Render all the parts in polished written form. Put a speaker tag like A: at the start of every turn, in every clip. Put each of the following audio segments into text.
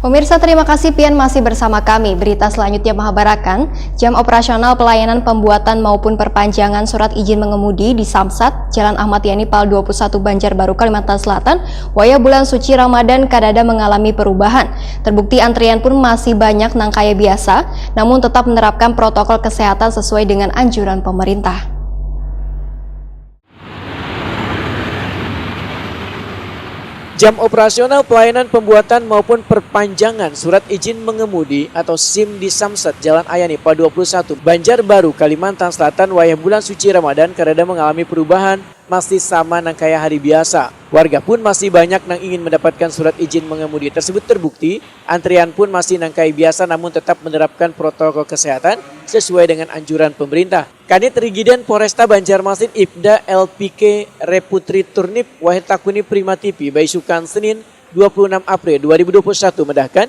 A: Pemirsa, terima kasih Pian masih bersama kami. Berita selanjutnya mengabarkan, jam operasional pelayanan pembuatan maupun perpanjangan surat izin mengemudi di Samsat, Jalan Ahmad Yani Pal 21 Banjarbaru, Kalimantan Selatan, waya bulan suci Ramadan kadada mengalami perubahan. Terbukti antrian pun masih banyak nang kaya biasa, namun tetap menerapkan protokol kesehatan sesuai dengan anjuran pemerintah.
B: Jam operasional pelayanan pembuatan maupun perpanjangan surat izin mengemudi atau SIM di Samsat Jalan Ayani Pal 21 Banjarbaru, Kalimantan Selatan wayah bulan suci Ramadan kadada mengalami perubahan, masih sama nang kaya hari biasa. Warga pun masih banyak nang ingin mendapatkan surat izin mengemudi tersebut terbukti. Antrian pun masih nang kaya biasa namun tetap menerapkan protokol kesehatan sesuai dengan anjuran pemerintah. Kanit Rigiden Polresta Banjarmasin Ibda LPK Reputri Turnip Wahid Takuni Prima TV Baisukan Senin 26 April 2021 mendahkan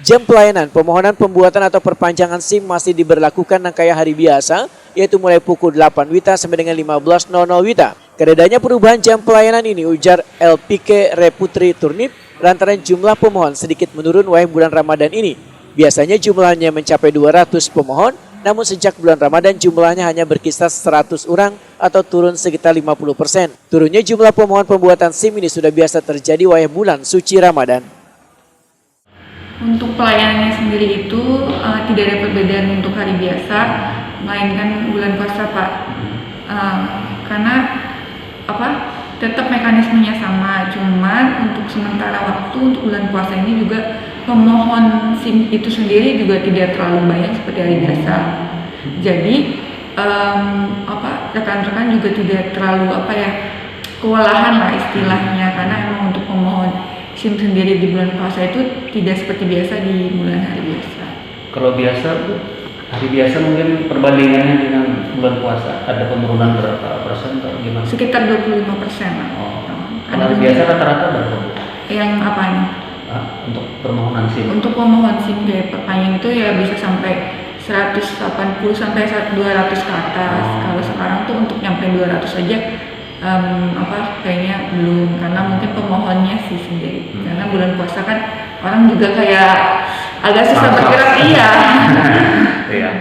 B: jam pelayanan pemohonan pembuatan atau perpanjangan SIM masih diberlakukan nang kaya hari biasa, yaitu mulai pukul 8 WITA sampai dengan 15.00 WITA. Kadadanya perubahan jam pelayanan ini, ujar LPK Reputri Turnip, lantaran jumlah pemohon sedikit menurun wayah bulan Ramadan ini. Biasanya jumlahnya mencapai 200 pemohon, namun sejak bulan Ramadan jumlahnya hanya berkisar 100 orang atau turun sekitar 50%. Turunnya jumlah pemohon pembuatan SIM ini sudah biasa terjadi wayah bulan suci Ramadan.
C: Untuk pelayanannya sendiri itu tidak ada perbedaan untuk hari biasa, melainkan bulan puasa, Pak. Karena tetap mekanismenya sama, cuman untuk sementara waktu untuk bulan puasa ini juga pemohon SIM itu sendiri juga tidak terlalu banyak seperti hari biasa. Jadi rekan-rekan juga tidak terlalu kewalahan lah istilahnya, karena emang untuk pemohon SIM sendiri di bulan puasa itu tidak seperti biasa di bulan hari biasa.
D: Kalau biasa Bu, hari biasa mungkin perbandingannya dengan bulan puasa ada penurunan berapa persen atau gimana?
C: Sekitar 25%.
D: Oh. Kalau hari biasa rata-rata berapa Bu?
C: Yang apanya?
D: Untuk permohonan SIM.
C: Untuk pemohon SIM kayak perpanjang itu ya bisa sampai 180 sampai 200 ke atas. Kalau sekarang tuh untuk nyampe 200 aja kayaknya belum, karena mungkin pemohonnya sih sendiri. Karena bulan puasa kan orang juga kayak agak susah bergerak. Iya.